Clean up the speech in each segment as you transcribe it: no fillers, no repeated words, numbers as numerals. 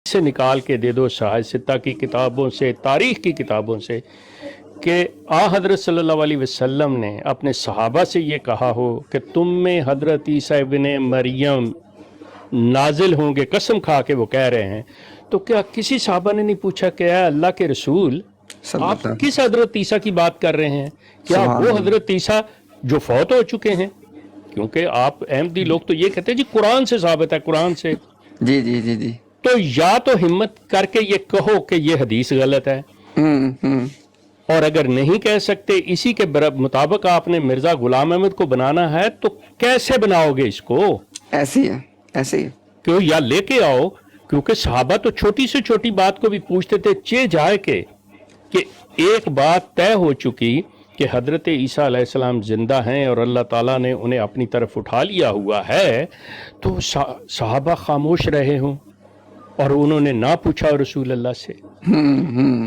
سے نکال کے دے دو شاہد ستہ کی کتابوں سے، تاریخ کی کتابوں سے، کہ حضرت صلی اللہ علیہ وسلم نے اپنے صحابہ سے یہ کہا ہو کہ تم میں حضرت عیسیٰ ابن مریم نازل ہوں گے، قسم کھا کے وہ کہہ رہے ہیں، تو کیا کسی صحابہ نے نہیں پوچھا کہ اے اللہ کے رسول آپ کس حضرت عیسیٰ کی بات کر رہے ہیں؟ کیا وہ حضرت عیسیٰ جو فوت ہو چکے ہیں؟ کیونکہ آپ احمدی لوگ تو یہ کہتے ہیں جی قرآن سے ثابت ہے، قرآن سے، جی جی جی جی، تو یا تو ہمت کر کے یہ کہو کہ یہ حدیث غلط ہے، اور اگر نہیں کہہ سکتے اسی کے مطابق آپ نے مرزا غلام احمد کو بنانا ہے تو کیسے بناؤ گے اس کو؟ ایسے ہی ہے، ایسے ہی ہے، کیوں یا لے کے آؤ، کیونکہ صحابہ تو چھوٹی سے چھوٹی بات کو بھی پوچھتے تھے، چے جائے کہ ایک بات طے ہو چکی کہ حضرت عیسیٰ علیہ السلام زندہ ہیں اور اللہ تعالیٰ نے انہیں اپنی طرف اٹھا لیا ہوا ہے، تو صحابہ خاموش رہے ہوں اور انہوں نے نہ پوچھا رسول اللہ سے۔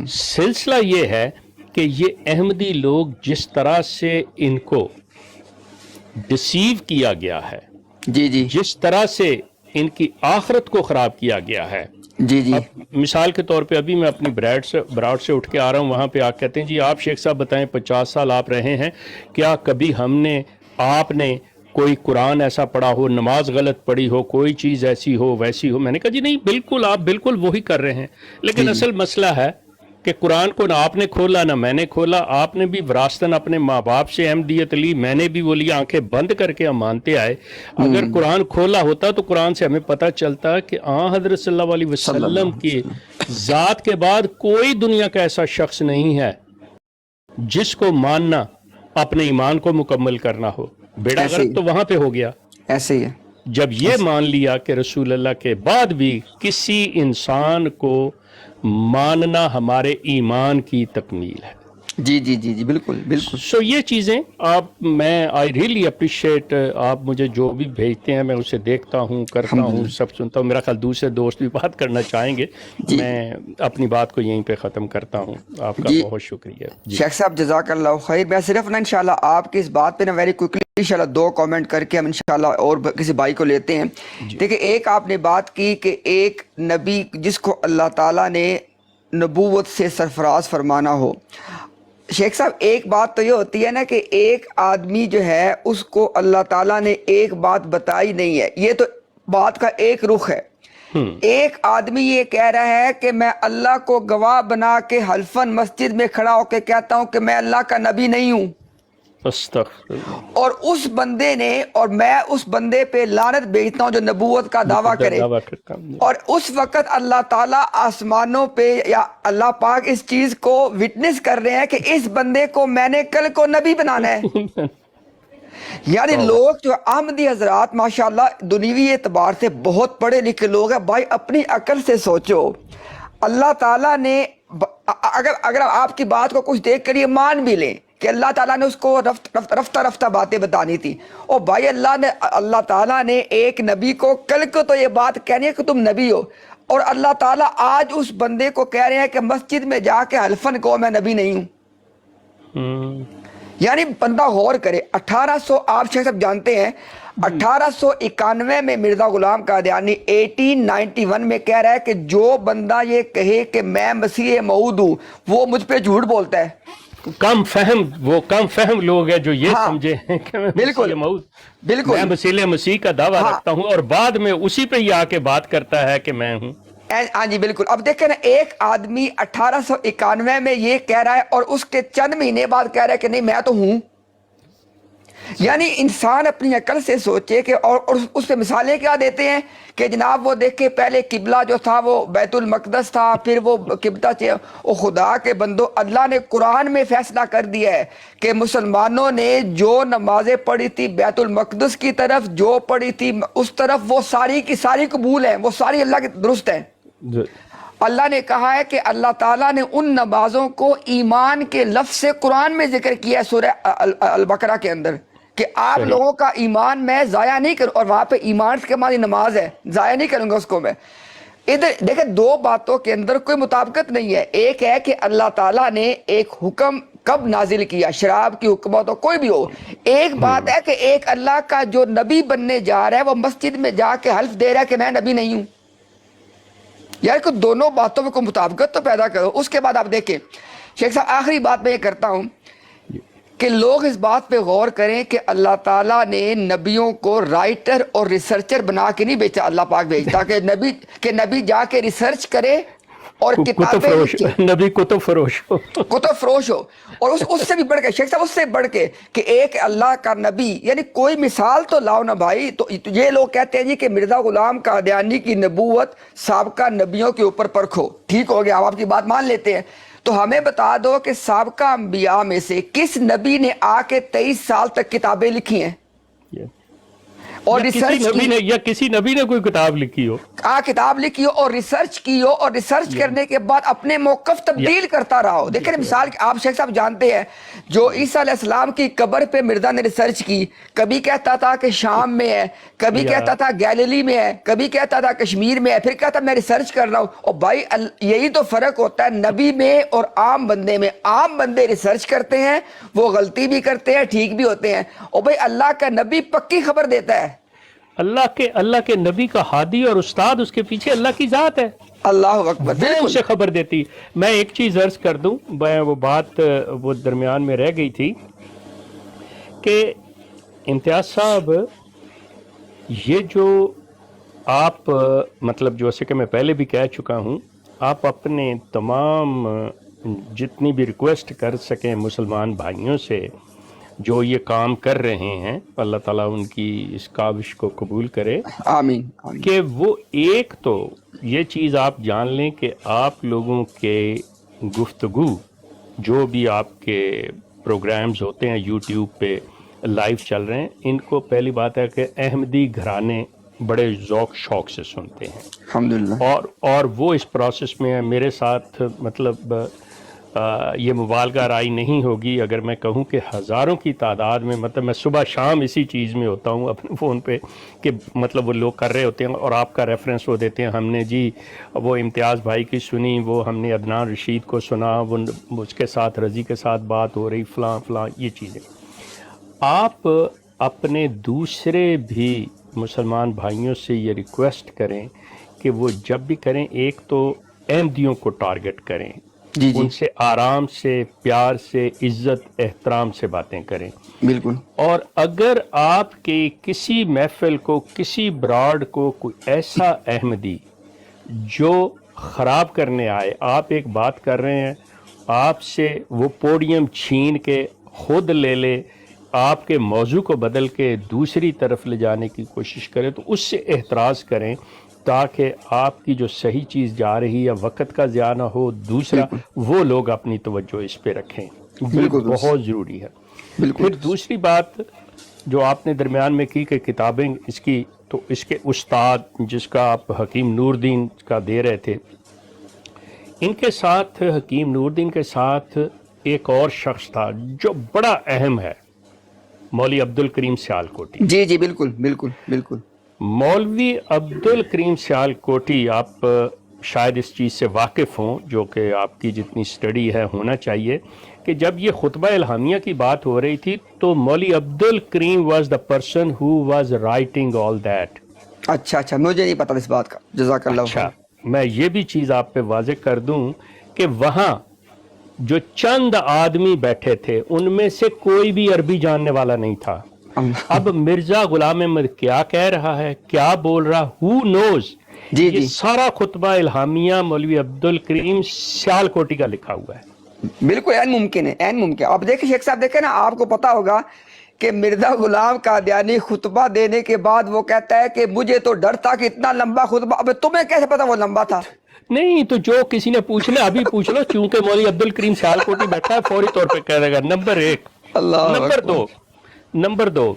سلسلہ یہ ہے کہ یہ احمدی لوگ جس طرح سے ان کو ڈسیو کیا گیا ہے، جی جی جس طرح سے ان کی آخرت کو خراب کیا گیا ہے، جی جی، اب مثال کے طور پہ ابھی میں اپنی براڈ سے اٹھ کے آ رہا ہوں، وہاں پہ آ کہتے ہیں جی آپ شیخ صاحب بتائیں 50 سال آپ رہے ہیں، کیا کبھی آپ نے کوئی قرآن ایسا پڑھا ہو، نماز غلط پڑھی ہو، کوئی چیز ایسی ہو ویسی ہو؟ میں نے کہا جی نہیں، بالکل آپ بالکل وہی کر رہے ہیں، لیکن اصل مسئلہ ہے کہ قرآن کو نہ آپ نے کھولا نہ میں نے کھولا، آپ نے بھی وراثتاً اپنے ماں باپ سے احمدیت لی، میں نے بھی وہ لی، آنکھیں بند کر کے ہم مانتے آئے۔ اگر قرآن کھولا ہوتا تو قرآن سے ہمیں پتہ چلتا کہ حضرت صلی اللہ علیہ وسلم کی ذات کے بعد کوئی دنیا کا ایسا شخص نہیں ہے جس کو ماننا اپنے ایمان کو مکمل کرنا ہو۔ بیڑا غرق تو وہاں پہ ہو گیا۔ ایسے ہی ہے، جب یہ مان لیا کہ رسول اللہ کے بعد بھی کسی انسان کو ماننا ہمارے ایمان کی تکمیل ہے۔ جی جی جی جی، بالکل بالکل۔ سو یہ چیزیں میں آئی ریئلی اپریشیٹ، آپ مجھے جو بھی بھیجتے ہیں میں اسے دیکھتا ہوں، کرتا ہوں، سب سنتا ہوں۔ میرا خیال دوسرے دوست بھی بات کرنا چاہیں گے، میں اپنی بات کو یہیں پہ ختم کرتا ہوں۔ آپ کا بہت شکریہ شیخ صاحب، جزاک اللہ خیر۔ میں صرف نا انشاءاللہ آپ کی اس بات پہ نا ویری کوئکلی انشاءاللہ 2 کامنٹ کر کے ہم انشاءاللہ اور کسی بھائی کو لیتے ہیں۔ دیکھیں، ایک آپ نے بات کی کہ ایک نبی جس کو اللہ تعالیٰ نے نبوت سے سرفراز فرمانا ہو، شیخ صاحب ایک بات تو یہ ہوتی ہے نا کہ ایک آدمی جو ہے اس کو اللہ تعالیٰ نے ایک بات بتائی نہیں ہے، یہ تو بات کا ایک رخ ہے۔ ایک آدمی یہ کہہ رہا ہے کہ میں اللہ کو گواہ بنا کے حلفاً مسجد میں کھڑا ہو کے کہتا ہوں کہ میں اللہ کا نبی نہیں ہوں، اور اس بندے نے، اور میں اس بندے پہ لعنت بھیجتا ہوں جو نبوت کا دعویٰ کرے، اور اس وقت اللہ تعالیٰ آسمانوں پہ یا اللہ پاک اس چیز کو وٹنس کر رہے ہیں کہ اس بندے کو میں نے کل کو نبی بنانا ہے۔ یعنی لوگ جو احمدی حضرات ماشاءاللہ دنیوی اعتبار سے بہت پڑھے لکھے لوگ ہیں، بھائی اپنی عقل سے سوچو، اللہ تعالیٰ نے اگر آپ کی بات کو کچھ دیکھ کر یہ مان بھی لیں کہ اللہ تعالیٰ نے اس کو رفتہ رفتہ باتیں بتانی تھی، اور بھائی اللہ تعالیٰ نے ایک نبی کو کل کو تو یہ بات کہنی ہے کہ تم نبی ہو، اور اللہ تعالیٰ آج اس بندے کو کہہ رہے ہیں کہ مسجد میں جا کے حلفاً کو میں نبی نہیں ہوں۔ یعنی بندہ غور کرے، 1800 آپ شیخ صاحب جانتے ہیں 1891 میں مرزا غلام قادیانی 1891 میں کہہ رہا ہے کہ جو بندہ یہ کہے کہ میں مسیح موعود ہوں وہ مجھ پہ جھوٹ بولتا ہے۔ کم فہم لوگ ہیں جو یہ سمجھے ہیں کہ میں مسیح موعود، میں مسیح کا دعویٰ رکھتا ہوں، اور بعد میں اسی پہ ہی آ کے بات کرتا ہے کہ میں ہوں۔ ہاں جی بالکل۔ اب دیکھیں نا، ایک آدمی 1891 میں یہ کہہ رہا ہے اور اس کے چند مہینے بعد کہہ رہا ہے کہ نہیں میں تو ہوں۔ یعنی انسان اپنی عقل سے سوچے کہ اور اس پہ مثالیں کیا دیتے ہیں کہ جناب وہ دیکھیں پہلے قبلہ جو تھا وہ بیت المقدس تھا، پھر وہ قبلہ خدا کے بندو، اللہ نے قرآن میں فیصلہ کر دیا ہے کہ مسلمانوں نے جو نمازیں پڑھی تھی بیت المقدس کی طرف جو پڑھی تھی اس طرف، وہ ساری کی ساری قبول ہیں، وہ ساری اللہ کی درست ہیں۔ اللہ نے کہا ہے کہ اللہ تعالیٰ نے ان نمازوں کو ایمان کے لفظ سے قرآن میں ذکر کیا ہے سورہ البقرہ کے اندر، کہ آپ لوگوں کا ایمان میں ضائع نہیں کروں، اور وہاں پہ ایمان کے معنی نماز ہے، ضائع نہیں کروں گا اس کو میں۔ ادھر دیکھیں 2 باتوں کے اندر کوئی مطابقت نہیں ہے۔ ایک ہے کہ اللہ تعالیٰ نے ایک حکم کب نازل کیا، شراب کی حکم ہو تو کوئی بھی ہو۔ ایک بات ہے کہ ایک اللہ کا جو نبی بننے جا رہا ہے وہ مسجد میں جا کے حلف دے رہا ہے کہ میں نبی نہیں ہوں۔ یار کو دونوں باتوں میں کوئی مطابقت تو پیدا کرو. اس کے بعد آپ دیکھیں شیخ صاحب آخری بات میں یہ کرتا ہوں کہ لوگ اس بات پہ غور کریں کہ اللہ تعالیٰ نے نبیوں کو رائٹر اور ریسرچر بنا کے نہیں بیچا. اللہ پاک بھیجتا کہ نبی جا کے ریسرچ کرے اور کتابیں لکھے, نبی کتب فروش ہو, کتب فروش ہو. اور اس سے بھی بڑھ کے شیخ صاحب, اس سے بڑھ کے کہ ایک اللہ کا نبی, یعنی کوئی مثال تو لاؤ نا بھائی. تو یہ لوگ کہتے ہیں جی کہ مرزا غلام قادیانی کی نبوت سابقہ نبیوں کے اوپر پرکھو. ٹھیک ہو گیا, ہم آپ کی بات مان لیتے ہیں. تو ہمیں بتا دو کہ سابقہ انبیاء میں سے کس نبی نے آ کے 23 سال تک کتابیں لکھی ہیں اور ریسرچ کی, یا کسی نبی نے کوئی کتاب لکھی ہو, کتاب لکھی ہو اور ریسرچ کی ہو, اور ریسرچ کرنے کے بعد اپنے موقف تبدیل کرتا رہا ہو. دیکھیں مثال آپ شیخ صاحب جانتے ہیں جو عیسیٰ علیہ السلام کی قبر پہ مرزا نے ریسرچ کی, کبھی کہتا تھا کہ شام میں ہے, کبھی کہتا تھا گیلیلی میں ہے, کبھی کہتا تھا کشمیر میں ہے, پھر کہتا میں ریسرچ کر رہا ہوں. اور بھائی یہی تو فرق ہوتا ہے نبی میں اور عام بندے میں. عام بندے ریسرچ کرتے ہیں, وہ غلطی بھی کرتے ہیں, ٹھیک بھی ہوتے ہیں. اور بھائی اللہ کا نبی پکی خبر دیتا ہے. اللہ کے نبی کا ہادی اور استاد, اس کے پیچھے اللہ کی ذات ہے, اللہ اکبر, وہ اسے خبر دیتی. میں ایک چیز عرض کر دوں, میں وہ بات وہ درمیان میں رہ گئی تھی کہ امتیاز صاحب یہ جو آپ مطلب جیسے کہ میں پہلے بھی کہہ چکا ہوں, آپ اپنے تمام جتنی بھی ریکویسٹ کر سکیں مسلمان بھائیوں سے جو یہ کام کر رہے ہیں, اللہ تعالیٰ ان کی اس کاوش کو قبول کرے, آمین, کہ وہ ایک تو یہ چیز آپ جان لیں کہ آپ لوگوں کے گفتگو جو بھی آپ کے پروگرامز ہوتے ہیں یوٹیوب پہ لائیو چل رہے ہیں, ان کو پہلی بات ہے کہ احمدی گھرانے بڑے ذوق شوق سے سنتے ہیں الحمدللہ, اور وہ اس پروسیس میں میرے ساتھ مطلب یہ مبالغہ رائے نہیں ہوگی اگر میں کہوں کہ ہزاروں کی تعداد میں, مطلب میں صبح شام اسی چیز میں ہوتا ہوں اپنے فون پہ کہ مطلب وہ لوگ کر رہے ہوتے ہیں اور آپ کا ریفرنس وہ دیتے ہیں, ہم نے جی وہ امتیاز بھائی کی سنی, وہ ہم نے عدنان رشید کو سنا, وہ اس کے ساتھ رضی کے ساتھ بات ہو رہی, فلاں فلاں یہ چیزیں. آپ اپنے دوسرے بھی مسلمان بھائیوں سے یہ ریکویسٹ کریں کہ وہ جب بھی کریں ایک تو احمدیوں کو ٹارگٹ کریں, ان سے آرام سے, پیار سے, عزت احترام سے باتیں کریں. بالکل. اور اگر آپ کے کسی محفل کو, کسی براڈ کو کوئی ایسا احمدی جو خراب کرنے آئے, آپ ایک بات کر رہے ہیں, آپ سے وہ پوڈیم چھین کے خود لے لے, آپ کے موضوع کو بدل کے دوسری طرف لے جانے کی کوشش کریں, تو اس سے احتراز کریں تاکہ آپ کی جو صحیح چیز جا رہی ہے وقت کا ضیاع نہ ہو. دوسرا وہ لوگ اپنی توجہ اس پہ رکھیں, بہت ضروری ہے. پھر دوسری بات جو آپ نے درمیان میں کی کہ کتابیں اس کی, تو اس کے استاد جس کا آپ حکیم نور الدین کا دے رہے تھے, ان کے ساتھ حکیم نور الدین کے ساتھ ایک اور شخص تھا جو بڑا اہم ہے, مولوی عبد الکریم سیالکوٹی. جی جی بالکل بالکل بالکل. مولوی عبد الکریم سیالکوٹی, آپ شاید اس چیز سے واقف ہوں, جو کہ آپ کی جتنی سٹڈی ہے ہونا چاہیے, کہ جب یہ خطبہ الہامیہ کی بات ہو رہی تھی تو مولوی عبد الکریم was the person who was writing all that. اچھا, مجھے نہیں پتا اس بات کا, جزاک اللہ. اچھا, میں یہ بھی چیز آپ پہ واضح کر دوں کہ وہاں جو چند آدمی بیٹھے تھے ان میں سے کوئی بھی عربی جاننے والا نہیں تھا. اب مرزا غلام احمد کیا کہہ رہا ہے, کیا بول رہا, ہو نوز. یہ سارا خطبہ الہامیہ مولوی عبد الکریم سیالکوٹی کا لکھا ہوا ہے. بالکل عین ممکن ہے, عین ممکن. اب دیکھیں شیخ صاحب, دیکھیں نا, آپ کو پتا ہوگا کہ مرزا غلام قادیانی خطبہ دینے کے بعد وہ کہتا ہے کہ مجھے تو ڈر تھا کہ اتنا لمبا خطبہ, اب تمہیں کیسے پتا وہ لمبا تھا؟ نہیں تو جو کسی نے پوچھنا ابھی پوچھ لو, چونکہ مولوی عبد الکریم سیالکوٹی بیٹھا ہے فوری طور پہ کہہ دے گا. نمبر 1. نمبر 2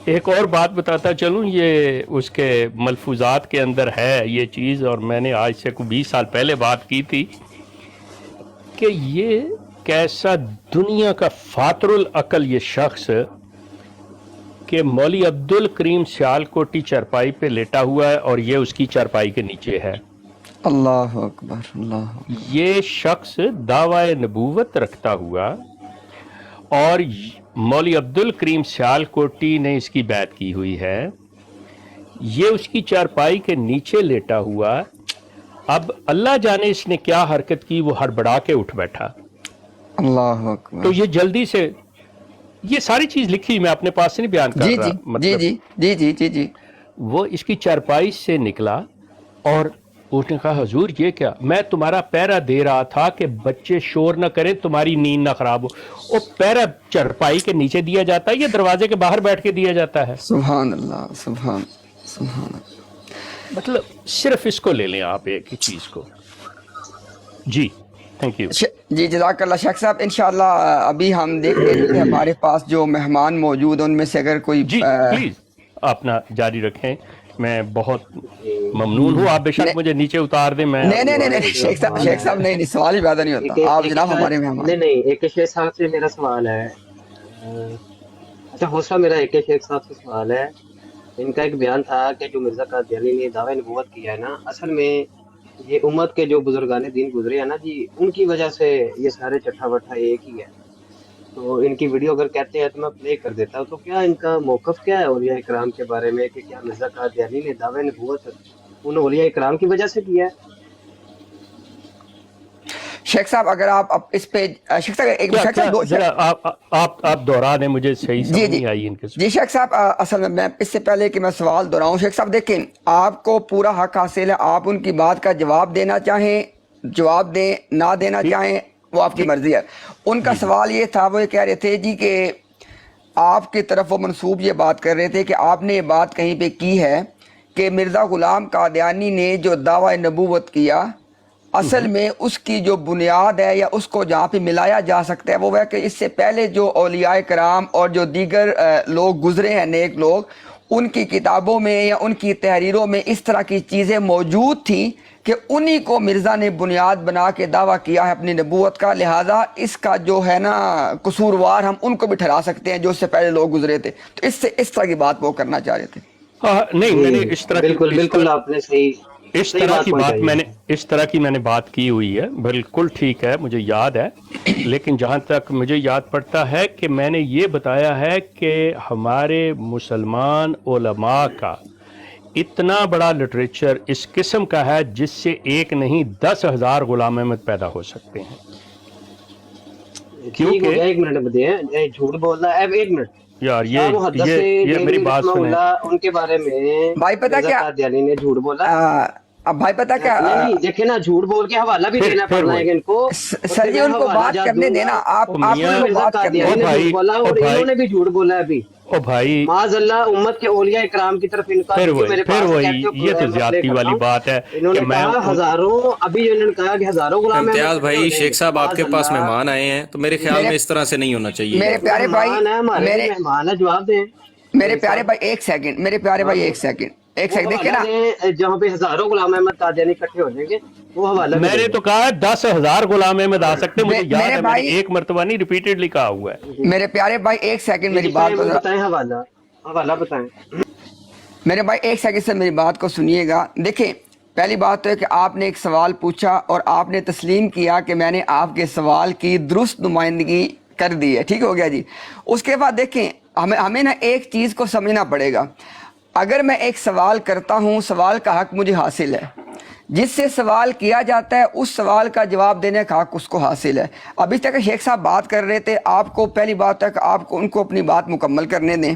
ایک اور بات بتاتا چلوں, یہ اس کے ملفوظات کے اندر ہے یہ چیز, اور میں نے آج سے 20 سال پہلے بات کی تھی کہ یہ کیسا دنیا کا فاتر العقل یہ شخص کہ مولوی عبد الکریم سیالکوٹی چارپائی پہ لیٹا ہوا ہے اور یہ اس کی چارپائی کے نیچے ہے. اللہ اکبر, اللہ اکبر. یہ شخص دعوی نبوت رکھتا ہوا اور مولوی عبد الکریم سیالکوٹی نے اس کی بیعت کی ہوئی ہے, یہ اس کی چارپائی کے نیچے لیٹا ہوا اب اللہ جانے اس نے کیا حرکت کی، وہ ہڑبڑا کے اٹھ بیٹھا. اللہ اکبر. تو یہ جلدی سے، یہ ساری چیز لکھی میں اپنے پاس سے نہیں بیان کر جی رہا، جی جی مطلب جی جی جی جی جی. وہ اس کی چارپائی سے نکلا اور اس نے کہا حضور یہ کیا، میں تمہارا پیرا دے رہا تھا کہ بچے شور نہ کریں، تمہاری نیند نہ خراب ہو. وہ پیرا چارپائی کے نیچے دیا جاتا ہے یا دروازے کے باہر بیٹھ کے دیا جاتا ہے؟ سبحان اللہ، سبحان اللہ. مطلب صرف اس کو لے لیں آپ ایک ہی چیز کو. جی تھینک یو. جی جزاک اللہ شیخ صاحب. انشاءاللہ ابھی ہم دیکھتے ہیں کہ ہمارے پاس جو مہمان موجود ہیں ان میں سے اگر کوئی جی پلیز اپنا جاری رکھیں، میں بہت ممنون ہوں. آپ بے شک مجھے نیچے اتار دیں. میں نہیں شیخ صاحب نہیں سوال ہی پیدا نہیں ہوتا. آپ جناب ہمارے مہمان. نہیں ایک شیخ صاحب سے میرا سوال ہے. اچھا حوصلہ میرا ایک شیخ صاحب سے سوال ہے. ان کا ایک بیان تھا کہ جو مرزا قادیانی نے دعوی نبوت کیا ہے نا، اصل میں یہ امت کے جو بزرگان دین گزرے ہیں نا جی، ان کی وجہ سے یہ سارے چٹھا وٹھا ایک ہی ہے. تو ان کی ویڈیو اگر کہتے ہیں تو میں پلے کر دیتا ہوں. تو کیا ان کا موقف کیا ہے اولیاء اکرام کے بارے میں، کہ کیا مرزا قادیانی نے دعوی نبوت ان اولیاء اکرام کی وجہ سے کیا ہے؟ شیخ صاحب اگر آپ اس پہ شیخ صاحب ذرا آپ دہرا دیں، مجھے صحیح سمجھ نہیں آئی ان کے. جی شیخ صاحب اصل میں اس سے پہلے کہ میں سوال دہراؤں، شیخ صاحب دیکھیں آپ کو پورا حق حاصل ہے، آپ ان کی بات کا جواب دینا چاہیں جواب دیں، نہ دینا چاہیں وہ آپ کی مرضی ہے. ان کا سوال یہ تھا، وہ یہ کہہ رہے تھے جی کہ آپ کی طرف وہ منسوب یہ بات کر رہے تھے کہ آپ نے یہ بات کہیں پہ کی ہے کہ مرزا غلام قادیانی نے جو دعوی نبوت کیا، اصل میں اس کی جو بنیاد ہے یا اس کو جہاں پہ ملایا جا سکتا ہے وہ ہے کہ اس سے پہلے جو اولیاء کرام اور جو دیگر لوگ گزرے ہیں نیک لوگ، ان کی کتابوں میں یا ان کی تحریروں میں اس طرح کی چیزیں موجود تھیں کہ انہی کو مرزا نے بنیاد بنا کے دعویٰ کیا ہے اپنی نبوت کا. لہٰذا اس کا جو ہے نا قصوروار ہم ان کو بھی ٹھہرا سکتے ہیں جو اس سے پہلے لوگ گزرے تھے. تو اس طرح کی بات وہ کرنا چاہ رہے تھے. نہیں میں نے اس طرح بالکل آپ نے صحیح کی بات میں نے بات کی ہوئی ہے، بالکل ٹھیک ہے، مجھے یاد ہے. لیکن جہاں تک مجھے یاد پڑتا ہے کہ میں نے یہ بتایا ہے کہ ہمارے مسلمان علماء کا اتنا بڑا لٹریچر اس قسم کا ہے جس سے ایک نہیں 10,000 غلام احمد پیدا ہو سکتے ہیں. کیونکہ ایک منٹ بتائیں، جھوٹ بول رہا ہے. ایک منٹ یار، یہ میری بات سنیں. ان کے بارے میں بھائی پتہ کیا قادیانی نے جھوٹ بولا. اب بھائی پتہ کیا نہیں دیکھیں نا، جھوٹ بول کے حوالہ بھی دینا پڑنا ہے ان کو. سر جی ان کو بات کرنے دینا. آپ مرزا قادیانی نے جھوٹ بولا اور انہوں نے بھی جھوٹ بولا ہے ابھی. او بھائی معاذ اللہ امت کے اولیاء اکرام کی طرف ان کا پھر وہی یہ تو زیادتی والی بات ہے. انہوں نے کہا ہزاروں، ابھی انہوں نے کہا کہ ہزاروں غلام امتیاز بھائی شیخ صاحب آپ کے پاس مہمان آئے ہیں تو میرے خیال میں اس طرح سے نہیں ہونا چاہیے. میرے پیارے بھائی، میرے مہمان ہے، جواب دیں. میرے پیارے بھائی ایک سیکنڈ دیکھیں نا، جہاں پہ ہزاروں غلام احمد قادیانی اکٹھے ہو جائیں گے وہ حوالہ. میں نے تو کہا 10,000 غلام احمد آ سکتے، مجھے یاد ہے، میں نے ایک مرتبہ نہیں ریپیٹڈلی کہا ہوا ہے. میرے پیارے بھائی ایک سیکنڈ میری بات کو بتائیں، حوالہ بتائیں. میرے بھائی ایک سیکنڈ سے میری بات کو سنیے گا. دیکھیں پہلی بات تو ہے کہ آپ نے ایک سوال پوچھا اور آپ نے تسلیم کیا کہ میں نے آپ کے سوال کی درست نمائندگی کر دی ہے، ٹھیک ہو گیا جی. اس کے بعد دیکھیں ہمیں نا ایک چیز کو سمجھنا پڑے گا. اگر میں ایک سوال کرتا ہوں، سوال کا حق مجھے حاصل ہے، جس سے سوال کیا جاتا ہے اس سوال کا جواب دینے کا حق اس کو حاصل ہے. ابھی تک شیخ صاحب بات کر رہے تھے، آپ کو پہلی بات ہے کہ آپ کو ان کو اپنی بات مکمل کرنے دیں.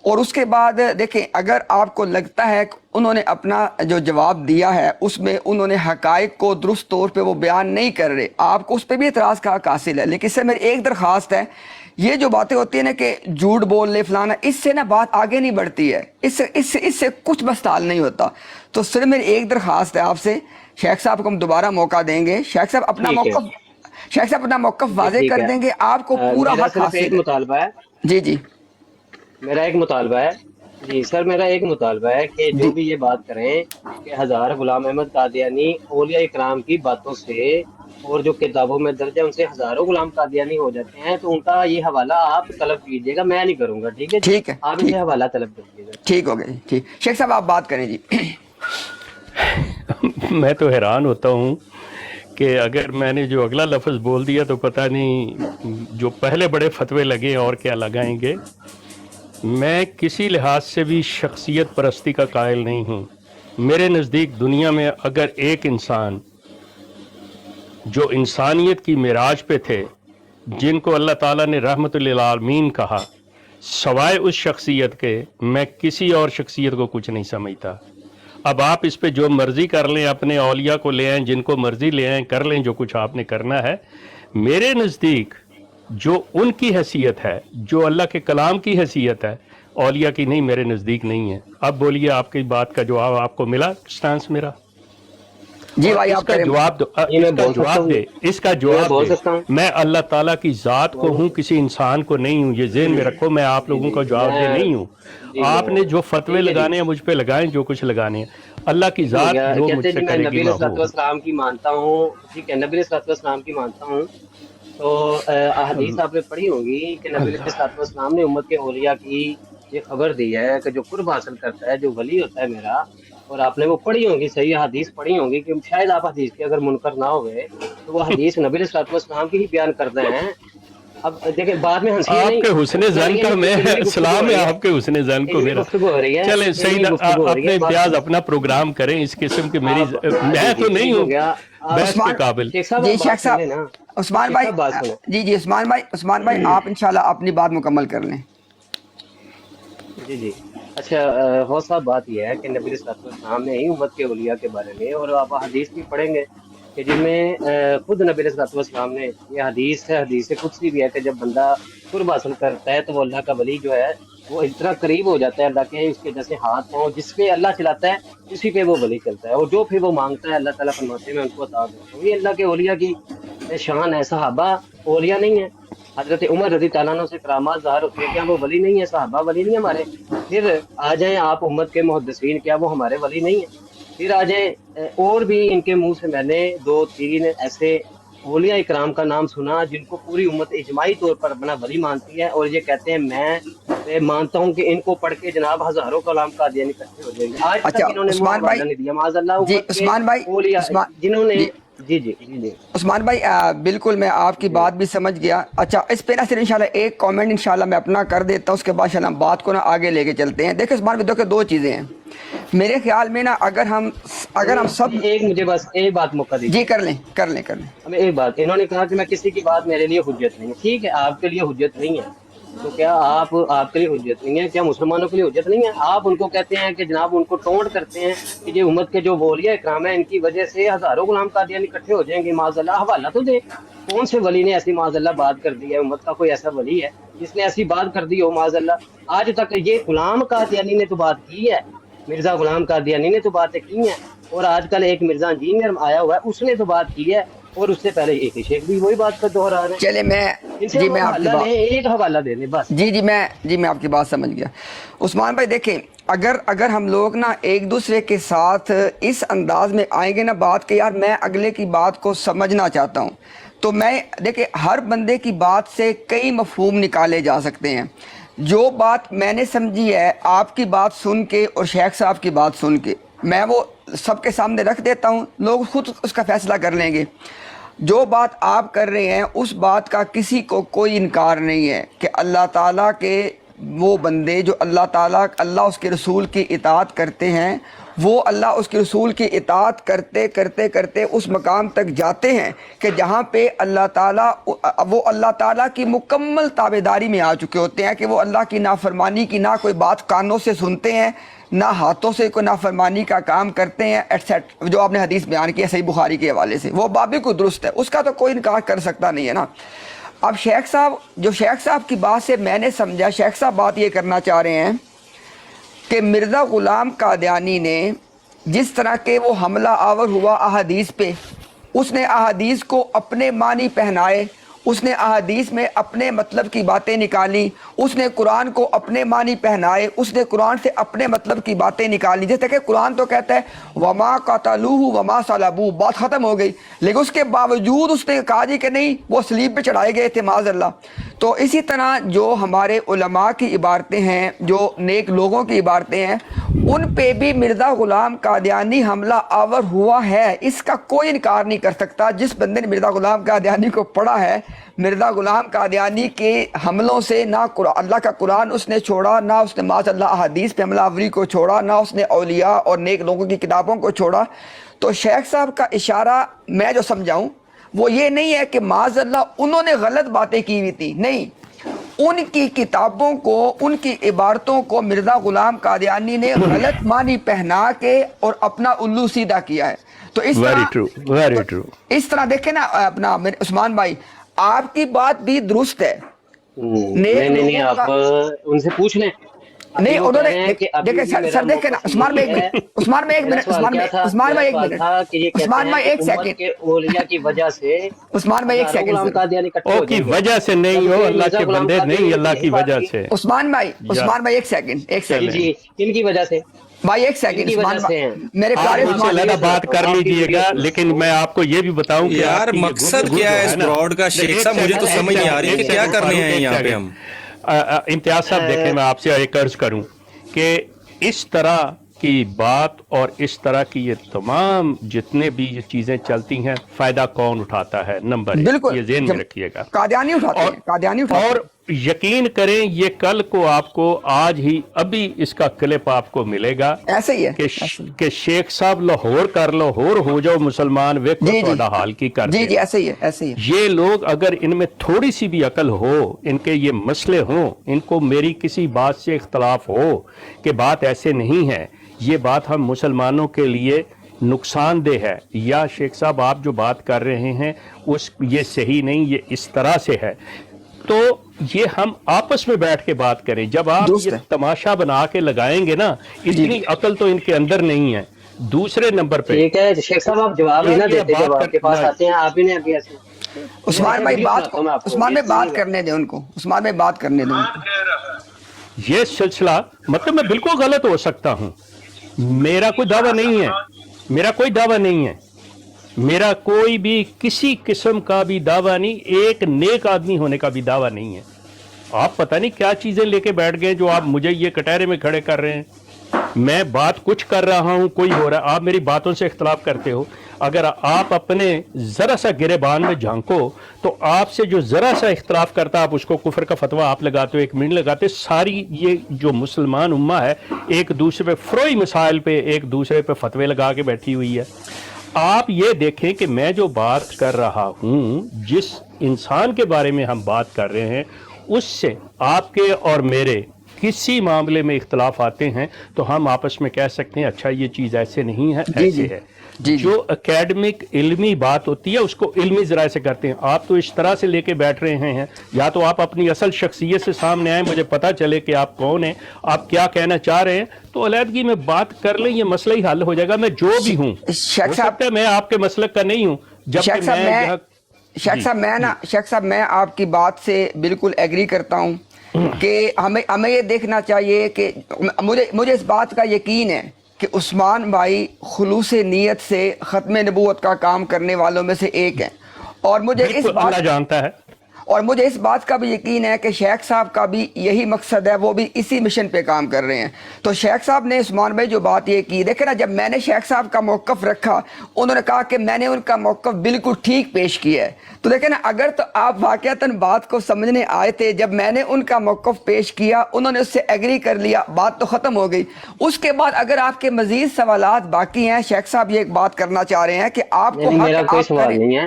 اور اس کے بعد دیکھیں اگر آپ کو لگتا ہے کہ انہوں نے اپنا جو جواب دیا ہے اس میں انہوں نے حقائق کو درست طور پہ وہ بیان نہیں کر رہے، آپ کو اس پہ بھی اعتراض کا حق حاصل ہے. لیکن اس سے میری ایک درخواست ہے، یہ جو باتیں ہوتی ہیں نا کہ جھوٹ بول لے فلانا، اس سے نا بات آگے نہیں بڑھتی ہے، اس سے کچھ بستال نہیں ہوتا. تو صرف میری ایک درخواست ہے آپ سے، شیخ صاحب کو ہم دوبارہ موقع دیں گے، شیخ صاحب اپنا موقف واضح کر دیں گے، آپ کو پورا حق حاصل ہے. جی میرا ایک مطالبہ ہے جی سر، میرا ایک مطالبہ ہے کہ جو بھی یہ بات کریں کہ ہزار غلام احمد قادیانی اولیاء اکرام کی باتوں سے اور جو کتابوں میں درج ہے ان سے ہزاروں غلام قادیانی ہو جاتے ہیں، تو ان کا یہ حوالہ آپ طلب کیجیے گا، میں نہیں کروں گا. ٹھیک ہے، ٹھیک ہے، آپ اسے حوالہ طلب کیجیے گا. ٹھیک ہو گیا. ٹھیک شیخ صاحب آپ بات کریں جی. میں تو حیران ہوتا ہوں کہ اگر میں نے جو اگلا لفظ بول دیا تو پتہ نہیں جو پہلے بڑے فتوے لگے اور کیا لگائیں گے. میں کسی لحاظ سے بھی شخصیت پرستی کا قائل نہیں ہوں. میرے نزدیک دنیا میں اگر ایک انسان جو انسانیت کی معراج پہ تھے، جن کو اللہ تعالیٰ نے رحمت للعالمین کہا، سوائے اس شخصیت کے میں کسی اور شخصیت کو کچھ نہیں سمجھتا۔ اب آپ اس پہ جو مرضی کر لیں، اپنے اولیاء کو لے آئیں، جن کو مرضی لے آئیں، کر لیں جو کچھ آپ نے کرنا ہے۔ میرے نزدیک جو ان کی حیثیت ہے، جو اللہ کے کلام کی حیثیت ہے، اولیاء کی نہیں، میرے نزدیک نہیں ہے۔ اب بولیے، آپ کی بات کا جواب آپ کو ملا سٹانس میرا؟ جی بھائی اس آپ کا کریں۔ جواب دو، یہ میں اس کا بول سکتا جواب ہوں؟ دے، اس کا میں جواب بول دے۔ سکتا ہوں؟ میں اللہ تعالیٰ کی ذات کو ہوں، کسی انسان کو نہیں ہوں، یہ ذہن میں رکھو۔ میں آپ لوگوں کا جواب دے نہیں ہوں۔ آپ نے جو فتوے لگانے ہیں مجھ پہ لگائیں، جو کچھ لگانے ہیں۔ اللہ کی ہو ذات گیا، جو مجھ کہتے سے جی میں کرے نبی گی علیہ میں الصلوۃ ہوں۔ والسلام کی مانتا ہوں، ٹھیک ہے، نبی علیہ الصلوۃ والسلام کی مانتا ہوں، تو احادیث آپ نے پڑھی ہوگی کہ نبی علیہ الصلوۃ والسلام نے امت کے اولیاء کی یہ خبر دی ہے کہ جو قرب حاصل کرتا ہے، جو ولی ہوتا ہے میرا، اور آپ نے وہ پڑھی ہوگی، صحیح حدیث پڑھی ہوگی کہ شاید آپ حدیث کے اگر منکر نہ ہوئے تو وہ حدیث نبی علیہ الصلوۃ والسلام کی ہی بیان کرتے ہیں۔ اب دیکھیں بعد میں ہنسی آپ نہیں، کے حسن زن کا میں سلام ہے، آپ کے حسن زن کو میرا۔ گفتگو ہو رہی ہے، چلیں سعید، اپنے امتیاز اپنا پروگرام کریں، اس قسم کے میری میں تو نہیں ہوں بحث کے قابل۔ شیخ صاحب جی آپ شیخ بات سن صاحب، لیں نا، عثمان شیخ بھائی، صاحب بات سنیں۔ جی عثمان بھائی آپ انشاءاللہ اپنی بات مکمل کر لیں۔ جی جی، اچھا، غوث صاحب بات یہ ہے کہ نبی صلی اللہ علیہ وسلم نے ہی امت کے اولیاء کے بارے میں، اور آپ حدیث بھی پڑھیں گے کہ جن میں خود نبی صلی اللہ علیہ وسلم نے، یہ حدیث ہے، حدیث قدسی بھی ہے کہ جب بندہ قرب حاصل کرتا ہے تو وہ اللہ کا ولی جو ہے وہ اتنا قریب ہو جاتا ہے اللہ کے، اس کے جیسے ہاتھ پاؤں جس پہ اللہ چلاتا ہے اسی پہ وہ ولی چلتا ہے، اور جو پھر وہ مانگتا ہے اللہ تعالیٰ فرماتے ہیں میں ان کو عطا کرتا ہوں۔ یہ اللہ کے اولیاء کی شان ہے۔ صحابہ اولیاء نہیں ہیں؟ حضرت عمر رضی تعالیٰ عنہ سے کرامات ظاہر ہوتی ہے، کیا وہ ولی نہیں ہے؟ صحابہ ولی نہیں ہمارے؟ پھر آ جائیں آپ امت کے محدثین، کیا وہ ہمارے ولی نہیں ہیں؟ پھر آ جائیں اور بھی ان کے منہ سے میں نے 2-3 ایسے اولیاء اکرام کا نام سنا جن کو پوری امت اجماعی طور پر اپنا ولی مانتی ہے، اور یہ کہتے ہیں میں مانتا ہوں کہ ان کو پڑھ کے جناب ہزاروں کلام قادیانی اکٹھے ہو جائیں گے۔ آج اچھا تک انہوں نے عثمان بھائی، حوالہ نہیں دیا معاذ اللہ جی امت کے عثمان بھائی، اولیاء جنہوں نے، جی جی جی جی جی عثمان بھائی، بالکل میں آپ کی بات بھی سمجھ گیا۔ اچھا اس پہ نا صرف انشاءاللہ ایک کامنٹ انشاءاللہ میں اپنا کر دیتا ہوں، اس کے بعد انشاءاللہ ہم بات کو نا آگے لے کے چلتے ہیں۔ دیکھیں عثمان بھائی، دیکھیں دو چیزیں ہیں میرے خیال میں نا، اگر ہم سب، ایک مجھے بس ایک بات موقع جی دیجیے۔ کر لیں۔ ہمیں ایک بات، انہوں نے کہا کہ میں کسی کی بات میرے لیے حجت نہیں ہے، ٹھیک ہے آپ کے لیے حجت نہیں ہے، تو کیا آپ کے لیے حجت نہیں ہے؟ کیا مسلمانوں کے لیے حجت نہیں ہے؟ آپ ان کو کہتے ہیں کہ جناب ان کو ٹونٹ کرتے ہیں کہ یہ امت کے جو اولیاء اکرام ہیں ان کی وجہ سے ہزاروں غلام قادیانی اکٹھے ہو جائیں گے، معاذ اللہ۔ حوالہ تو دے، کون سے ولی نے ایسی معاذ اللہ بات کر دی ہے؟ امت کا کوئی ایسا ولی ہے جس نے ایسی بات کر دی ہو معاذ اللہ؟ آج تک یہ غلام قادیانی نے تو بات کی ہے، مرزا غلام قادیانی نے تو باتیں کی ہیں، اور آج کل ایک مرزا انجینئر آیا ہوا ہے اس نے تو بات کی ہے، اور اس سے پہلے ایک شیخ بھی وہی بات کا دوہرا رہے ہیں۔ چلے میں، ان سے جی ہم میں آپ کی حوالہ بات، لیں، ایک حوالہ دے دیں بس۔ جی میں آپ کی بات سمجھ گیا۔ عثمان بھائی دیکھیں، اگر ہم لوگ نا ایک دوسرے کے ساتھ اس انداز میں آئیں گے نا بات کہ یار میں اگلے کی بات کو سمجھنا چاہتا ہوں، تو میں دیکھیں ہر بندے کی بات سے کئی مفہوم نکالے جا سکتے ہیں۔ جو بات میں نے سمجھی ہے آپ کی بات سن کے اور شیخ صاحب کی بات سن کے، میں وہ سب کے سامنے رکھ دیتا ہوں، لوگ خود اس کا فیصلہ کر لیں گے۔ جو بات آپ کر رہے ہیں اس بات کا کسی کو کوئی انکار نہیں ہے کہ اللہ تعالیٰ کے وہ بندے جو اللہ اس کے رسول کی اطاعت کرتے ہیں، وہ اللہ اس کے رسول کی اطاعت کرتے اس مقام تک جاتے ہیں کہ جہاں پہ اللہ تعالیٰ کی مکمل تابعداری میں آ چکے ہوتے ہیں، کہ وہ اللہ کی نافرمانی کی نہ کوئی بات کانوں سے سنتے ہیں، نہ ہاتھوں سے کوئی نافرمانی کا کام کرتے ہیں، ایٹسیٹ جو آپ نے حدیث بیان کی ہے صحیح بخاری کے حوالے سے، وہ بات بھی کوئی درست ہے، اس کا تو کوئی انکار کر سکتا نہیں ہے نا۔ اب شیخ صاحب کی بات سے میں نے سمجھا، شیخ صاحب بات یہ کرنا چاہ رہے ہیں کہ مرزا غلام قادیانی نے جس طرح کے وہ حملہ آور ہوا احادیث پہ، اس نے احادیث کو اپنے معنی پہنائے، اس نے احادیث میں اپنے مطلب کی باتیں نکالی، اس نے قرآن کو اپنے معنی پہنائے، اس نے قرآن سے اپنے مطلب کی باتیں نکالی۔ جیسے کہ قرآن تو کہتا ہے وما قتلوہ وما صلبوہ، بات ختم ہو گئی، لیکن اس کے باوجود اس نے کہا جی کہ نہیں وہ صلیب پہ چڑھائے گئے تھے معاذ اللہ۔ تو اسی طرح جو ہمارے علماء کی عبارتیں ہیں، جو نیک لوگوں کی عبارتیں ہیں، ان پہ بھی مرزا غلام قادیانی حملہ آور ہوا ہے، اس کا کوئی انکار نہیں کر سکتا۔ جس بندے نے مرزا غلام قادیانی کو پڑھا ہے، مرزا غلام قادیانی کے حملوں سے نہ اللہ کا قرآن اس نے چھوڑا، نہ اس نے معاذ اللہ احادیث پہ حملہ آوری کو چھوڑا، نہ اس نے اولیاء اور نیک لوگوں کی کتابوں کو چھوڑا۔ تو شیخ صاحب کا اشارہ میں جو سمجھاؤں وہ یہ نہیں ہے کہ معاذ اللہ انہوں نے غلط باتیں کی ہوئی تھی، نہیں، ان کی کتابوں کو، ان کی عبارتوں کو مرزا غلام قادیانی نے غلط معنی پہنا کے اور اپنا الو سیدھا کیا ہے۔ تو اس ویری طرح ٹرو، ویری ٹرو۔ اس طرح دیکھیں نا اپنا عثمان بھائی، آپ کی بات بھی درست ہے، نہیں آپ ان سے پوچھ لیں۔ نہیں انہوں نے دیکھیں سر دیکھیں نا عثمان بھائی ایک منٹ، عثمان بھائی ایک منٹ، عثمان بھائی ایک منٹ، عثمان بھائی ایک سیکنڈ، اولیاء کی وجہ سے عثمان بھائی ایک سیکنڈ، او کی وجہ سے نہیں ہو، اللہ کے بندے نہیں، اللہ کی وجہ سے۔ عثمان بھائی ایک سیکنڈ، ایک سیکنڈ جی کن کی وجہ سے بھائی، ایک سیکنڈ عثمان بھائی، میرے پیارے آپ عثمان زیادہ بات کر لیجئے گا، لیکن میں آپ کو یہ بھی بتاؤں کہ یار مقصد کیا ہے اس براڈ کا؟ شیخ صاحب مجھے تو سمجھ نہیں آ رہی کہ کیا کرنے ہیں یہاں پہ ہم۔ امتیاز صاحب دیکھیں، میں آپ سے ایک عرض کروں کہ اس طرح کی بات اور اس طرح کی یہ تمام جتنے بھی یہ چیزیں چلتی ہیں، فائدہ کون اٹھاتا ہے؟ نمبر ایک، بالکل یہ ذہن میں رکھیے گا۔ قادیانی اٹھاتے ہیں، قادیانی اٹھاتے ہیں۔ اور یقین کریں یہ کل کو آپ کو، آج ہی ابھی اس کا کلپ آپ کو ملے گا ایسے ہی ہے کہ شیخ صاحب لاہور کر لاہور ہو جاؤ مسلمان، ویکھو تھوڑا حال کی کر جی ایسے ہی ہے، ایسے ہی ہے۔ یہ لوگ اگر ان میں تھوڑی سی بھی عقل ہو، ان کے یہ مسئلے ہوں، ان کو میری کسی بات سے اختلاف ہو کہ بات ایسے نہیں ہے، یہ بات ہم مسلمانوں کے لیے نقصان دہ ہے، یا شیخ صاحب آپ جو بات کر رہے ہیں یہ صحیح نہیں، یہ اس طرح سے ہے، تو یہ ہم آپس میں بیٹھ کے بات کریں۔ جب آپ یہ تماشا بنا کے لگائیں گے نا، اتنی عقل تو ان کے اندر نہیں ہے۔ دوسرے نمبر پہ ٹھیک ہے شیخ صاحب، آپ جواب ہی نہ دیتے جب آپ کے پاس آتے ہیں، آپ ہی نے ابھی ایسے عثمان بھائی بات کرنے دیں ان کو، عثمان بھائی بات کرنے دیں ان کو۔ یہ سلسلہ مطلب میں بالکل غلط ہو سکتا ہوں، میرا کوئی دعویٰ نہیں ہے، میرا کوئی دعویٰ نہیں ہے، میرا کوئی بھی کسی قسم کا بھی دعویٰ نہیں، ایک نیک آدمی ہونے کا بھی دعویٰ نہیں ہے۔ آپ پتہ نہیں کیا چیزیں لے کے بیٹھ گئے جو آپ مجھے یہ کٹہرے میں کھڑے کر رہے ہیں۔ میں بات کچھ کر رہا ہوں، کوئی ہو رہا ہے، آپ میری باتوں سے اختلاف کرتے ہو۔ اگر آپ اپنے ذرا سا گریبان میں جھانکو تو آپ سے جو ذرا سا اختلاف کرتا، آپ اس کو کفر کا فتویٰ آپ لگاتے ہو، ایک منٹ لگاتے، ساری یہ جو مسلمان امہ ہے ایک دوسرے پہ فروئی مسائل پہ ایک دوسرے پہ فتوے لگا کے بیٹھی ہوئی ہے۔ آپ یہ دیکھیں کہ میں جو بات کر رہا ہوں، جس انسان کے بارے میں ہم بات کر رہے ہیں، اس سے آپ کے اور میرے کسی معاملے میں اختلاف آتے ہیں تو ہم آپس میں کہہ سکتے ہیں اچھا یہ چیز ایسے نہیں ہے، ایسے ہے۔ جو اکیڈمک علمی بات ہوتی ہے اس کو علمی ذرائع سے کرتے ہیں۔ آپ تو اس طرح سے لے کے بیٹھ رہے ہیں، یا تو آپ اپنی اصل شخصیت سے سامنے آئیں، مجھے پتہ چلے کہ آپ کون ہیں، آپ کیا کہنا چاہ رہے ہیں، تو علیحدگی میں بات کر لیں، یہ مسئلہ ہی حل ہو جائے گا۔ میں جو بھی ہوں، ہو سکتا ہے میں آپ کے مسلک کا نہیں ہوں، شیخ صاحب میں آپ کی بات سے بالکل ایگری کرتا ہوں کہ ہمیں یہ دیکھنا چاہیے کہ مجھے اس بات کا یقین ہے کہ عثمان بھائی خلوص نیت سے ختم نبوت کا کام کرنے والوں میں سے ایک ہیں، اور مجھے اللہ جانتا ہے، اور مجھے اس بات کا بھی یقین ہے کہ شیخ صاحب کا بھی یہی مقصد ہے، وہ بھی اسی مشن پہ کام کر رہے ہیں۔ تو شیخ صاحب نے عثمان بھائی جو بات یہ کی، دیکھیں نا، جب میں نے شیخ صاحب کا موقف رکھا، انہوں نے کہا کہ میں نے ان کا موقف بالکل ٹھیک پیش کیا ہے۔ تو دیکھیں نا، اگر تو آپ واقعتاً بات کو سمجھنے آئے تھے، جب میں نے ان کا موقف پیش کیا، انہوں نے اس سے ایگری کر لیا، بات تو ختم ہو گئی۔ اس کے بعد اگر آپ کے مزید سوالات باقی ہیں، شیخ صاحب یہ ایک بات کرنا چاہ رہے ہیں کہ آپ کو میرا کوئی سوال نہیں ہے،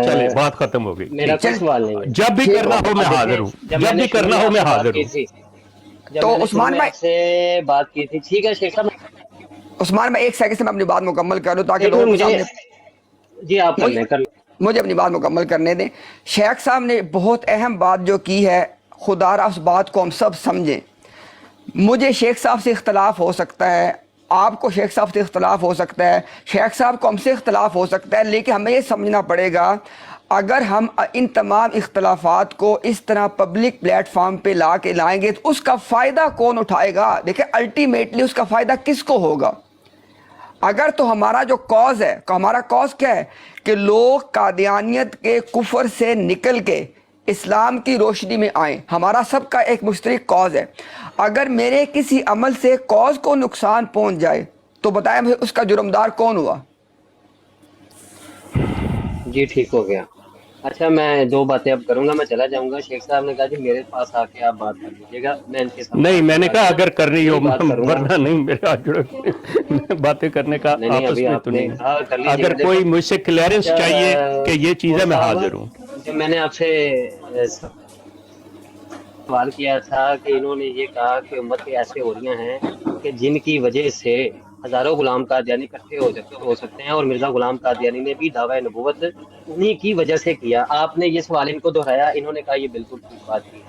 چلے بات ختم ہو گئی، میرا کوئی سوال نہیں ہے۔ جب بھی کرنا ہو میں حاضر ہوں، جب بھی کرنا ہو میں حاضر ہوں۔ تو عثمان بھائی سے بات کی تھی، ٹھیک ہے شیخ صاحب، عثمان بھائی ایک سیکنڈ سے میں اپنی بات مکمل کر لوں تاکہ لوگوں کے سامنے، جی آپ مجھے اپنی بات مکمل کرنے دیں۔ شیخ صاحب نے بہت اہم بات جو کی ہے، خدا را اس بات کو ہم سب سمجھیں۔ مجھے شیخ صاحب سے اختلاف ہو سکتا ہے، آپ کو شیخ صاحب سے اختلاف ہو سکتا ہے، شیخ صاحب کو ہم سے اختلاف ہو سکتا ہے، لیکن ہمیں یہ سمجھنا پڑے گا اگر ہم ان تمام اختلافات کو اس طرح پبلک پلیٹ فارم پہ لائیں گے تو اس کا فائدہ کون اٹھائے گا؟ دیکھیں الٹیمیٹلی اس کا فائدہ کس کو ہوگا؟ اگر تو ہمارا جو کاز ہے، ہمارا کاز کیا ہے کہ لوگ قادیانیت کے کفر سے نکل کے اسلام کی روشنی میں آئیں. ہمارا سب کا ایک مشترک کاز ہے. اگر میرے کسی عمل سے کاز کو نقصان پہنچ جائے تو بتائیں مجھے اس کا جرمدار کون ہوا؟ جی ٹھیک ہو گیا. اچھا میں دو باتیں اب کروں گا, میں چلا جاؤں گا. شیخ صاحب نے کہا جی میرے پاس آ کے آپ بات کر لیجیے گا, میں ان کے ساتھ نہیں, میں نے کہا اگر کر رہی ہو بات کروں گا. ورنہ نہیں, میرے ہاتھ جڑے میں باتیں کرنے کا نہیں آپس ابھی میں آپ تو نے نہیں. کہا کر لیجیے اگر گا. کوئی مجھ سے کلیئرنس چاہیے کہ یہ چیز ہے, میں صاحب، حاضر ہوں. جب میں نے آپ سے سوال کیا تھا کہ انہوں نے یہ کہا کہ امتیں ایسے ہو رہی ہیں کہ جن کی وجہ سے ہزاروں غلام قادیانی اکٹھے ہو سکتے ہیں, اور مرزا غلام قادیانی نے بھی دعویٰ نبوت انہی کی وجہ سے کیا. آپ نے یہ سوال ان کو دہرایا, انہوں نے کہا یہ بالکل ٹھیک بات کی.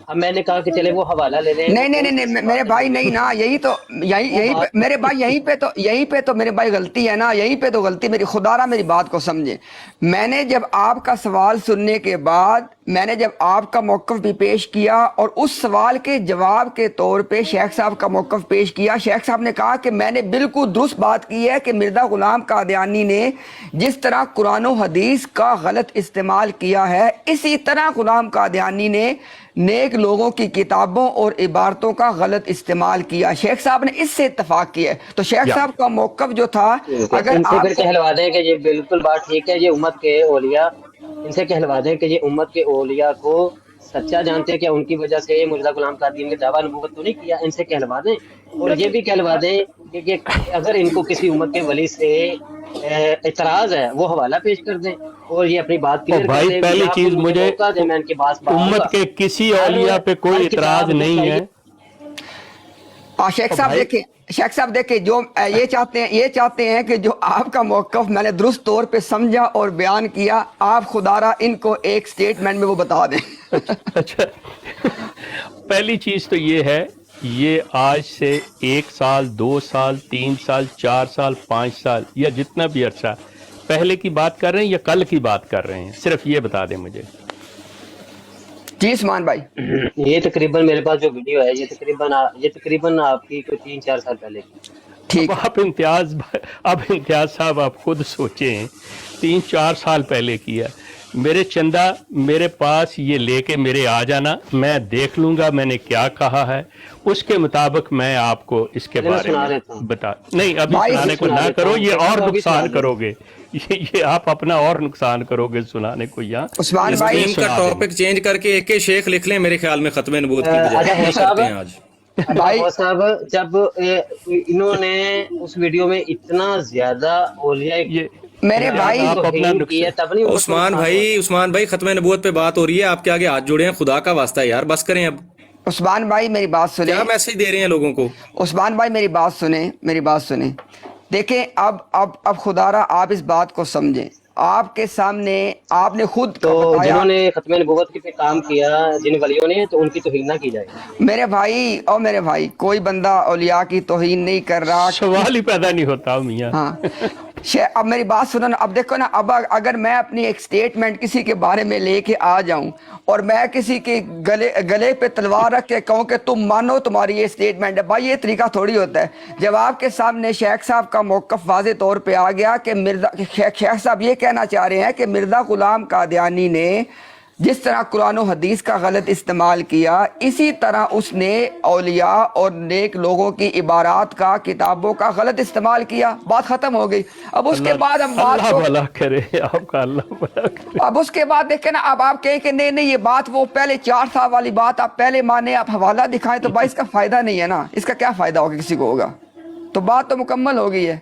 اب میں نے کہا کہ چلے وہ حوالہ لے لیں. نہیں میرے بھائی, نہیں نا, یہی تو یہی پہ میرے بھائی, یہیں پہ تو میرے بھائی غلطی ہے نا, یہیں پہ تو غلطی میری. خدا را میری بات کو سمجھیں. میں نے جب آپ کا سوال سننے کے بعد میں نے جب آپ کا موقف بھی پیش کیا اور اس سوال کے جواب کے طور پہ شیخ صاحب کا موقف پیش کیا, شیخ صاحب نے کہا کہ میں نے بالکل درست بات کی ہے کہ مرزا غلام قادیانی نے جس طرح قرآن و حدیث کا غلط استعمال کیا ہے, اسی طرح غلام قادیانی نے نیک لوگوں کی کتابوں اور عبارتوں کا غلط استعمال کیا. شیخ صاحب نے اس سے اتفاق کیا ہے. تو شیخ صاحب کا موقف جو تھا, اگر ان سے آپ پھر کہلوا دیں کہ یہ بالکل بات ٹھیک ہے, یہ امت کے اولیاء, ان سے کہلوا دیں کہ یہ امت کے اولیاء کو سچا جانتے ہیں کہ ان کی وجہ سے مرزا غلام قادیانی نے دعویٰ نبوت تو نہیں کیا. ان سے کہلوا دیں, اور یہ بھی کہلوا دیں کہ اگر ان کو کسی امت کے ولی سے اعتراض ہے وہ حوالہ پیش کر دیں اور یہ اپنی بات کلیئر کر دیں. پہلی چیز مجھے موقع دیں, میں ان کے پاس امت کے کسی اولیاء پہ کوئی اعتراض نہیں ہے. شیخ صاحب دیکھیں جو یہ چاہتے ہیں کہ جو آپ کا موقف میں نے درست طور پہ سمجھا اور بیان کیا, آپ خدا را ان کو ایک سٹیٹمنٹ میں وہ بتا دیں. اچھا, پہلی چیز تو یہ ہے, یہ آج سے 1 سال 2 سال 3 سال 4 سال 5 سال یا جتنا بھی عرصہ پہلے کی بات کر رہے ہیں یا کل کی بات کر رہے ہیں, صرف یہ بتا دیں مجھے. جی عثمان بھائی, یہ تقریباً میرے پاس جو ویڈیو ہے یہ تقریباً آپ کی کوئی 3-4 سال پہلے کی. ٹھیک. اب امتیاز صاحب آپ خود سوچیں, 3-4 سال پہلے کیا. میرے چندہ میرے پاس یہ لے کے میرے آ جانا, میں دیکھ لوں گا میں نے کیا کہا ہے, اس کے مطابق میں آپ کو اس کے بارے میں بتا. نہیں ابھی سنانے کو نہ کرو, یہ اور نقصان کرو گے, یہ آپ اپنا اور نقصان کرو گے سنانے کو. یہاں عثمان بھائی اسٹریم کا ٹاپک چینج کر کے ایک شیخ لکھ لیں, میرے خیال میں ختم نبوت کی بجائے کرتے ہیں آج. بھائی صاحب جب انہوں نے اس ویڈیو میں اتنا زیادہ اولیاء میرے بھائی آپ اپنا عثمان بھائی ختم نبوت پہ بات ہو رہی ہے, آپ کے آگے ہاتھ جوڑے ہیں, خدا کا واسطہ یار بس کریں. اب عثمان بھائی میری بات سنیں, کیا میسج دے رہے ہیں لوگوں کو؟ عثمان بھائی میری بات سنیں. دیکھیں اب خدا را آپ اس بات کو سمجھیں. آپ کے سامنے آپ نے خود تو جنہوں نے ختم نبوت پہ کام کیا جن ولیوں نے, تو ان کی توہین نہ کی جائے. میرے بھائی کوئی بندہ اولیاء کی توہین نہیں کر رہا, سوال ہی پیدا نہیں ہوتا میاں. ہاں اب میری بات سنو نا. اب دیکھو نا, اب اگر میں اپنی ایک سٹیٹمنٹ کسی کے بارے میں لے کے آ جاؤں اور میں کسی کے گلے پہ تلوار رکھ کے کہوں کہ تم مانو تمہاری یہ سٹیٹمنٹ ہے, بھائی یہ طریقہ تھوڑی ہوتا ہے. جب آپ کے سامنے شیخ صاحب کا موقف واضح طور پہ آ گیا کہ شیخ صاحب یہ کہنا چاہ رہے ہیں کہ مرزا غلام قادیانی نے جس طرح قرآن و حدیث کا غلط استعمال کیا, اسی طرح اس نے اولیاء اور نیک لوگوں کی عبارات کا, کتابوں کا غلط استعمال کیا. بات ختم ہو گئی. اب اس کے بعد ہم بات اللہ بھلا کرے, آپ کا اللہ بھلا کرے. اب اس کے بعد دیکھیں نا, اب آپ کہیں کہ نہیں یہ بات وہ پہلے 4 سال والی بات آپ پہلے مانیں, آپ حوالہ دکھائیں, تو بھائی اس کا فائدہ نہیں ہے نا. اس کا کیا فائدہ ہوگا, کسی کو ہوگا؟ تو بات تو مکمل ہو گئی ہے.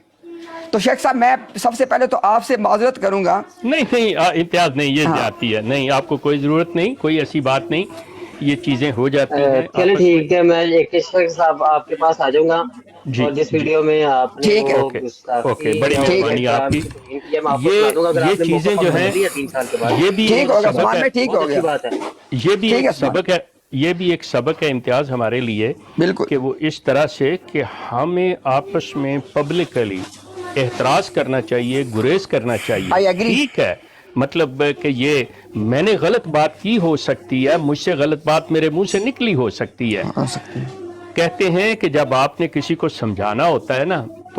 تو شیخ صاحب میں سب سے پہلے تو آپ سے معذرت کروں گا. نہیں امتیاز نہیں, یہ جاتی ہے, نہیں آپ کو کوئی ضرورت نہیں, کوئی ایسی بات نہیں, یہ چیزیں ہو جاتی ہیں. چلے ٹھیک ہے, میں ایک شیخ صاحب آپ کے پاس آ جاؤں گا, اور جس ویڈیو میں آپ نے اوکے بڑی مہربانی آپ کی. یہ چیزیں جو ہیں یہ بھی ایک سبق ہے امتیاز ہمارے لیے, کہ وہ اس طرح سے کہ ہمیں آپس میں پبلکلی احتراز کرنا چاہیے, گریز کرنا چاہیے. ٹھیک ہے, مطلب کہ یہ میں نے غلط بات کی ہو سکتی ہے, مجھ سے غلط بات میرے منہ سے نکلی ہو سکتی ہے. کہتے ہیں کہ جب آپ نے کسی کو سمجھانا ہوتا ہے نا, تو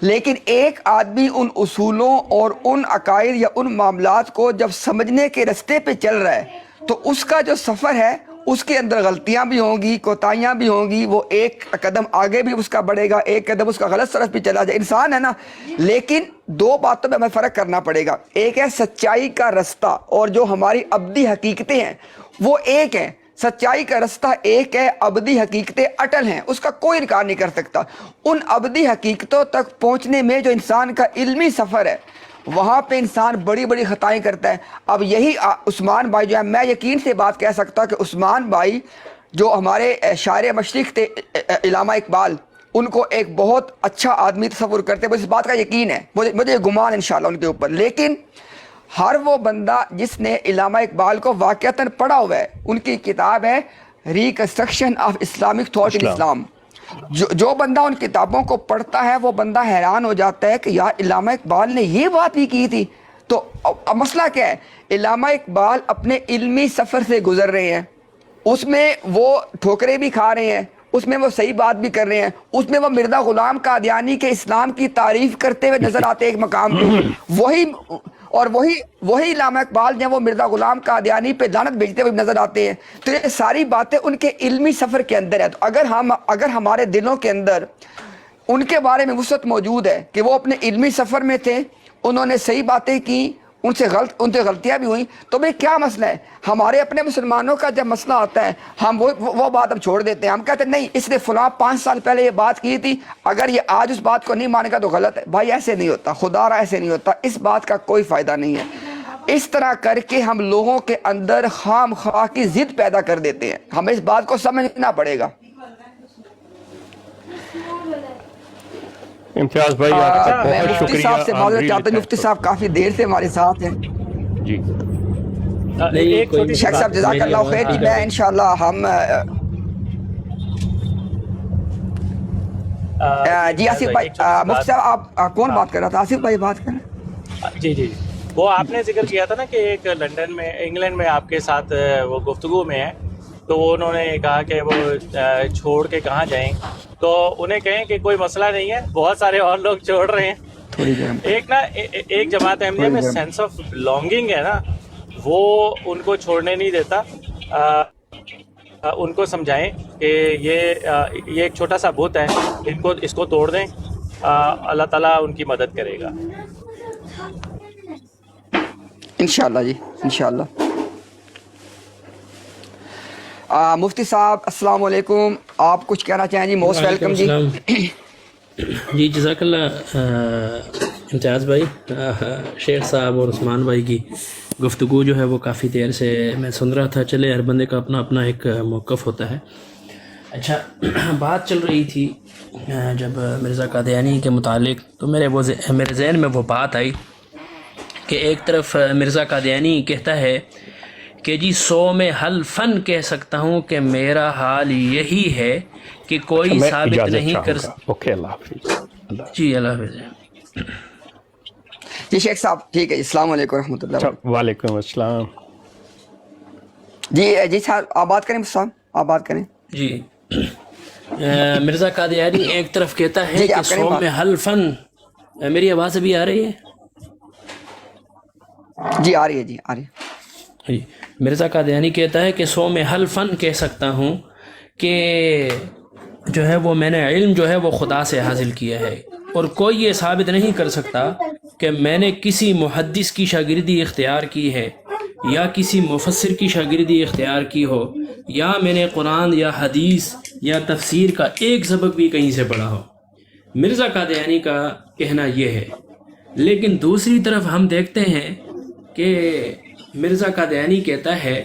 لیکن ایک آدمی ان اصولوں اور ان عقائد یا ان معاملات کو جب سمجھنے کے رستے پہ چل رہا ہے تو اس کا جو سفر ہے اس کے اندر غلطیاں بھی ہوں گی، کوتاہیاں بھی ہوں گی، وہ ایک قدم آگے بھی اس کا بڑھے گا، ایک قدم اس کا غلط طرف بھی چلا جائے، انسان ہے نا۔ لیکن دو باتوں میں ہمیں فرق کرنا پڑے گا، ایک ہے سچائی کا رستہ اور جو ہماری ابدی حقیقتیں ہیں وہ ایک ہیں۔ سچائی کا رستہ ایک ہے، ابدی حقیقتیں اٹل ہیں، اس کا کوئی انکار نہیں کر سکتا۔ ان ابدی حقیقتوں تک پہنچنے میں جو انسان کا علمی سفر ہے وہاں پہ انسان بڑی بڑی خطائیں کرتا ہے۔ اب یہی عثمان بھائی جو ہے، میں یقین سے بات کہہ سکتا کہ عثمان بھائی جو ہمارے شاعر مشرق تھے علامہ اقبال، ان کو ایک بہت اچھا آدمی تصور کرتے، مجھے اس بات کا یقین ہے، مجھے گمان انشاءاللہ ان کے اوپر۔ لیکن ہر وہ بندہ جس نے علامہ اقبال کو واقعتاً پڑھا ہوا ہے، ان کی کتاب ہے reconstruction of Islamic thought in Islam, جو بندہ ان کتابوں کو پڑھتا ہے وہ بندہ حیران ہو جاتا ہے کہ یار علامہ اقبال نے یہ بات بھی کی تھی۔ تو اب مسئلہ کیا ہے؟ علامہ اقبال اپنے علمی سفر سے گزر رہے ہیں، اس میں وہ ٹھوکریں بھی کھا رہے ہیں، اس میں وہ صحیح بات بھی کر رہے ہیں، اس میں وہ مرزا غلام قادیانی کے اسلام کی تعریف کرتے ہوئے نظر آتے ہیں ایک مقام پہ، وہی علامہ اقبال جو ہے وہ مرزا غلام قادیانی پہ لعنت بھیجتے ہوئے نظر آتے ہیں۔ تو یہ ساری باتیں ان کے علمی سفر کے اندر ہے۔ تو اگر ہمارے دلوں کے اندر ان کے بارے میں وسعت موجود ہے کہ وہ اپنے علمی سفر میں تھے، انہوں نے صحیح باتیں کی، ان سے غلطیاں بھی ہوئیں، تو بھئی کیا مسئلہ ہے؟ ہمارے اپنے مسلمانوں کا جب مسئلہ آتا ہے ہم وہ بات اب چھوڑ دیتے ہیں، ہم کہتے ہیں نہیں اس نے فلاں 5 سال پہلے یہ بات کی تھی، اگر یہ آج اس بات کو نہیں مانے گا تو غلط ہے۔ بھائی ایسے نہیں ہوتا، خدا را ایسے نہیں ہوتا، اس بات کا کوئی فائدہ نہیں ہے۔ اس طرح کر کے ہم لوگوں کے اندر خام خواہ کی ضد پیدا کر دیتے ہیں، ہمیں اس بات کو سمجھنا پڑے گا۔ امتیاز بھائی آپ کا میں بہت مفتی شکریہ، صاحب سے معذرت آمری چاہتا ہوں، مفتی صاحب کافی دیر سے ہمارے ساتھ ہیں۔ جی ایک چھوٹی سی شیخ صاحب جزاک اللہ خیر، جی میں انشاءاللہ ہم جی آصف بھائی، مفتی صاحب آپ کون بات کر رہا تھا؟ آصف بھائی بات کر رہے ہیں؟ جی وہ آپ نے ذکر کیا تھا نا کہ ایک لندن میں انگلینڈ میں آپ کے ساتھ وہ گفتگو میں ہے، تو وہ انہوں نے کہا کہ وہ چھوڑ کے کہاں جائیں، تو انہیں کہیں کہ کوئی مسئلہ نہیں ہے، بہت سارے اور لوگ چھوڑ رہے ہیں۔ ایک جماعت احمدیہ میں سینس آف بلانگنگ ہے نا، وہ ان کو چھوڑنے نہیں دیتا۔ ان کو سمجھائیں کہ یہ ایک چھوٹا سا بت ہے، اس کو توڑ دیں، اللہ تعالیٰ ان کی مدد کرے گا انشاءاللہ جی انشاءاللہ۔ مفتی صاحب السلام علیکم، آپ کچھ کہنا چاہیں جی؟ موسٹ ویلکم جی۔ جی جزاک اللہ امتیاز بھائی، شیخ صاحب اور عثمان بھائی کی گفتگو جو ہے وہ کافی دیر سے میں سن رہا تھا۔ چلے ہر بندے کا اپنا اپنا ایک موقف ہوتا ہے۔ اچھا، بات چل رہی تھی جب مرزا قادیانی کے متعلق، تو میرے ذہن میں وہ بات آئی کہ ایک طرف مرزا قادیانی کہتا ہے کہ جی 100 میں حلفاً کہہ سکتا ہوں کہ میرا حال یہی ہے کہ کوئی میں ثابت اجازت نہیں کر چاہوں گا۔ اوکے، اللہ حافظ۔ جی اللہ حافظ۔ جی شیخ صاحب ٹھیک ہے جی، السلام علیکم ورحمۃ اللہ۔ وعلیکم السلام۔ جی صاحب آپ بات کریں، صاحب آپ بات کریں۔ جی مرزا قادیانی ایک طرف کہتا ہے جی کہ آپ کریں 100 بات۔ میں حلفاً، میری آواز ابھی آ رہی ہے؟ جی آ رہی ہے، جی آ رہی ہے۔ جی مرزا قادیانی کہتا ہے کہ 100 میں حلفاً کہہ سکتا ہوں کہ جو ہے وہ میں نے علم جو ہے وہ خدا سے حاصل کیا ہے، اور کوئی یہ ثابت نہیں کر سکتا کہ میں نے کسی محدث کی شاگردی اختیار کی ہے یا کسی مفسر کی شاگردی اختیار کی ہو، یا میں نے قرآن یا حدیث یا تفسیر کا ایک سبق بھی کہیں سے پڑھا ہو۔ مرزا قادیانی کا کہنا یہ ہے۔ لیکن دوسری طرف ہم دیکھتے ہیں کہ مرزا قادیانی کہتا ہے